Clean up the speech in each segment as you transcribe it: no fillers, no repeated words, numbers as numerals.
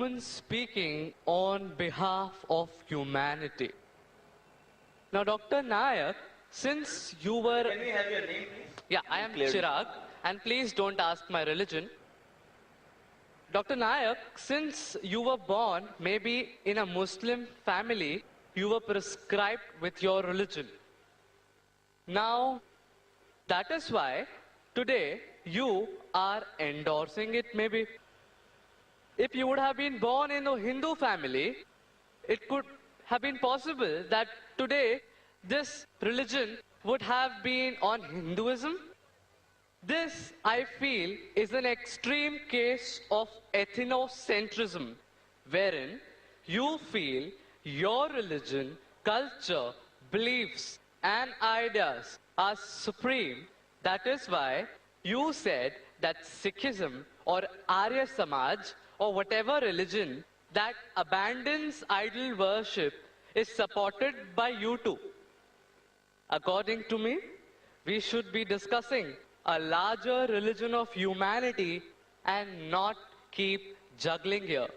woman speaking on behalf of humanity. Now, Dr. Nayak, since you were... Can we have your name, please? Yeah, I am Clearly. Chirag, and please don't ask my religion. Dr. Nayak, since you were born maybe in a Muslim family, you were prescribed with your religion. Now, that is why today you are endorsing it maybe. If you would have been born in a Hindu family, it could have been possible that today this religion would have been on Hinduism. This, I feel, is an extreme case of ethnocentrism, wherein you feel your religion, culture, beliefs, and ideas are supreme. That is why you said that Sikhism or Arya Samaj or whatever religion that abandons idol worship is supported by you too. According to me, we should be discussing a larger religion of humanity and not keep juggling here.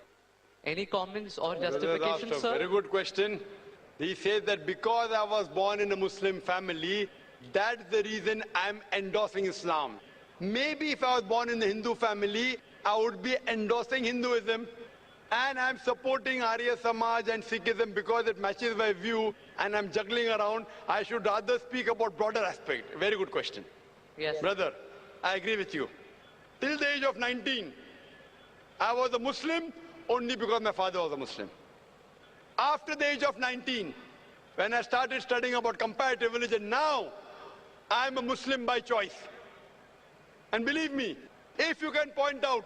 Any comments or justifications, That's a sir? very good question. He says that because I was born in a Muslim family, that's the reason I'm endorsing Islam. Maybe if I was born in the Hindu family, I would be endorsing Hinduism. And I'm supporting Arya Samaj and Sikhism because it matches my view and I'm juggling around. I should rather speak about broader aspect. Very good question. Yes. Brother, I agree with you. Till the age of 19, I was a Muslim only because my father was a Muslim. After the age of 19, when I started studying about comparative religion, now I'm a Muslim by choice. And believe me, if you can point out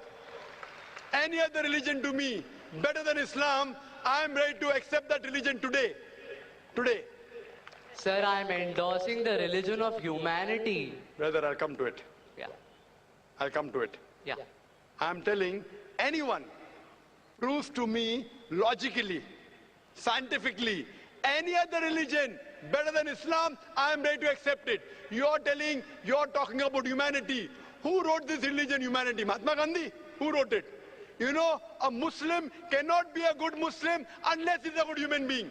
any other religion to me better than Islam, I'm ready to accept that religion today. Today. Sir, I am endorsing the religion of humanity. Brother, I'll come to it. Yeah. I'll come to it. Yeah. I'm telling anyone proves to me logically, scientifically, any other religion better than Islam, I am ready to accept it. You're talking about humanity. Who wrote this religion, humanity? Mahatma Gandhi? Who wrote it? You know, a Muslim cannot be a good Muslim unless he's a good human being.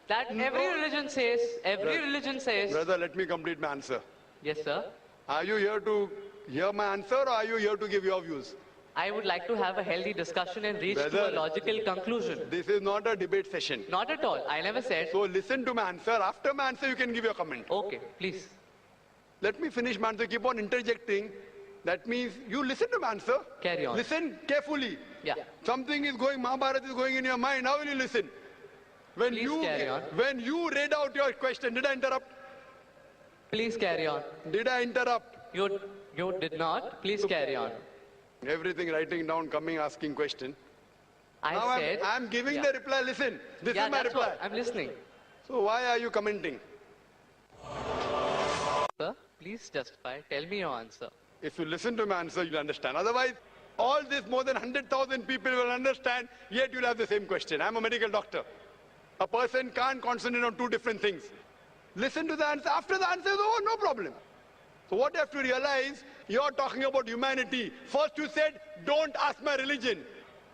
That every religion says, religion says. Brother, let me complete my answer. Yes, sir. Are you here to hear my answer or are you here to give your views? I would like to have a healthy discussion and reach to a Brother, logical conclusion. This is not a debate session. Not at all. I never said. So listen to my answer. After my answer, you can give your comment. Okay, please. Let me finish my answer. Keep on interjecting. That means you listen to my answer. Carry on. Listen carefully. Yeah. Something is going, Mahabharata is going in your mind. How will you listen? When Please carry on. When you read out your question, did I interrupt? Please carry on. Did I interrupt? You did not. Please carry on. Everything writing down, coming, asking question. I said. I'm giving yeah. the reply. Listen, this Yeah, is my that's reply. what I'm listening. So why are you commenting? Sir, please justify. Tell me your answer. If you listen to my answer, you'll understand. Otherwise, all this more than 100,000 people will understand, yet you'll have the same question. I'm a medical doctor. A person can't concentrate on two different things. Listen to the answer. After the answer is over, no problem. So what you have to realize, you're talking about humanity. First you said, don't ask my religion.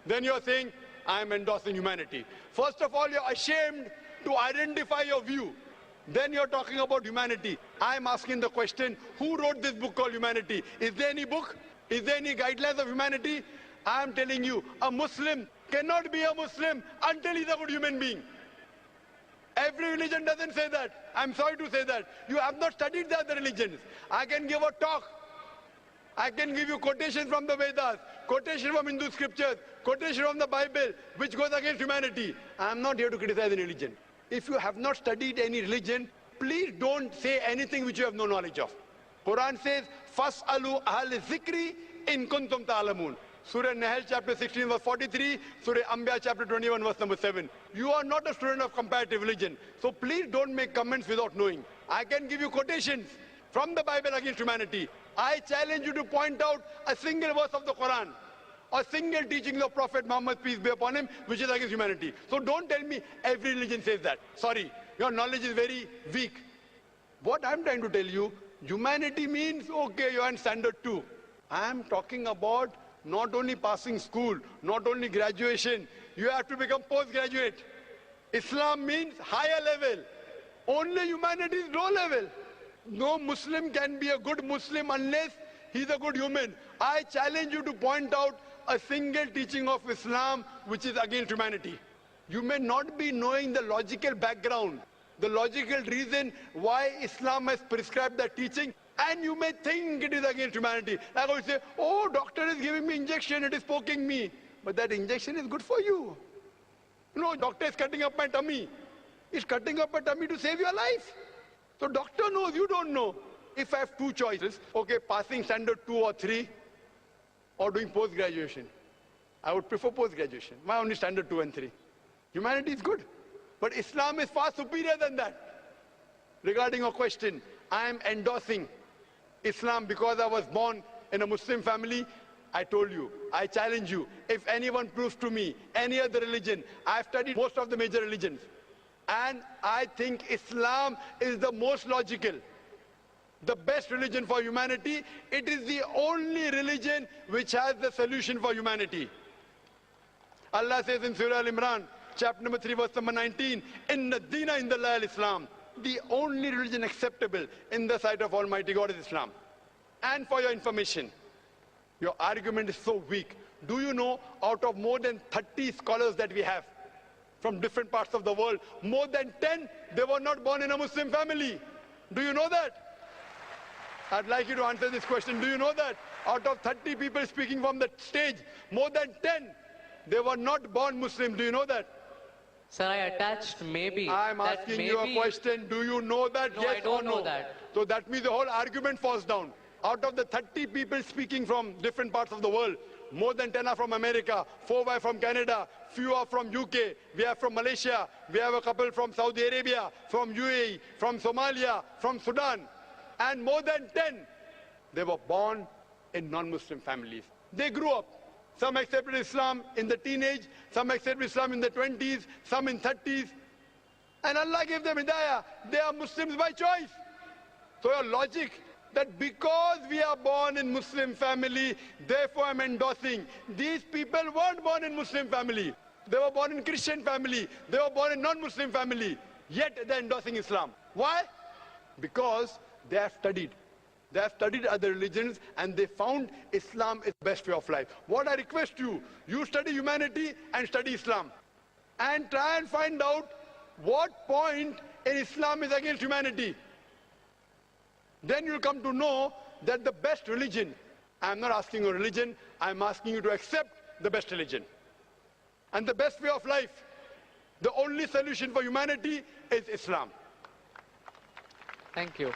Then you're saying, I'm endorsing humanity. First of all, you're ashamed to identify your view. Then you're talking about humanity. I'm asking the question, who wrote this book called Humanity? Is there any book? Is there any guidelines of humanity? I'm telling you, a Muslim cannot be a Muslim until he's a good human being. Every religion doesn't say that. I'm sorry to say that. You have not studied the other religions. I can give a talk. I can give you quotations from the Vedas, quotation from Hindu scriptures, quotation from the Bible, which goes against humanity. I'm not here to criticize any religion. If you have not studied any religion, please don't say anything which you have no knowledge of. Quran says, "Fas'alu ahl zikri in kuntum ta'lamun." Surah Nahl chapter 16 verse 43, Surah Anbiya chapter 21 verse number 7. You are not a student of comparative religion, so please don't make comments without knowing. I can give you quotations from the Bible against humanity. I challenge you to point out a single verse of the Quran, a single teaching of Prophet Muhammad, peace be upon him, which is against humanity. So don't tell me every religion says that. Sorry, your knowledge is very weak. What I'm trying to tell you, humanity means, okay, you're in standard 2. I'm talking about not only passing school, not only graduation, you have to become postgraduate. Islam means higher level. Only humanity is low level. No Muslim can be a good Muslim unless he's a good human. I challenge you to point out a single teaching of Islam which is against humanity. You may not be knowing the logical background, the logical reason why Islam has prescribed that teaching, and you may think it is against humanity. Like I would say, oh, doctor is giving me injection, it is poking me. But that injection is good for you. No, doctor is cutting up my tummy. He's cutting up my tummy to save your life. So doctor knows, you don't know. If I have two choices, okay, passing standard 2 or 3 or doing post-graduation, I would prefer post-graduation. Why only standard 2 and 3? Humanity is good. But Islam is far superior than that. Regarding your question, I am endorsing Islam because I was born in a Muslim family. I told you, I challenge you, if anyone proves to me any other religion, I've studied most of the major religions, and I think Islam is the most logical, the best religion for humanity. It is the only religion which has the solution for humanity. Allah says in Surah Al-Imran, chapter number 3, verse number 19, Inna Deena Indallahi al-Islam. The only religion acceptable in the sight of Almighty God is Islam. And for your information, your argument is so weak. Do you know, out of more than 30 scholars that we have from different parts of the world, more than 10, they were not born in a Muslim family. Do you know that? I'd like you to answer this question. Do you know that? Out of 30 people speaking from the stage, more than 10, they were not born Muslim. Do you know that? Sir, I attached maybe. I'm asking you a question. Do you know that? No, yes I don't or no? know that. So that means the whole argument falls down. Out of the 30 people speaking from different parts of the world, more than 10 are from America, 4 are from Canada, few are from UK, we are from Malaysia, we have a couple from Saudi Arabia, from UAE, from Somalia, from Sudan, and more than 10, they were born in non-Muslim families. They grew up. Some accepted Islam in the teenage, some accepted Islam in the 20s, some in 30s. And Allah gave them hidayah. They are Muslims by choice. So your logic that because we are born in Muslim family, therefore I'm endorsing. These people weren't born in Muslim family. They were born in Christian family. They were born in non-Muslim family. Yet they're endorsing Islam. Why? Because they have studied. They have studied other religions and they found Islam is the best way of life. What I request you, you study humanity and study Islam. And try and find out what point in Islam is against humanity. Then you'll come to know that the best religion, I'm not asking you religion, I'm asking you to accept the best religion. And the best way of life, the only solution for humanity is Islam. Thank you.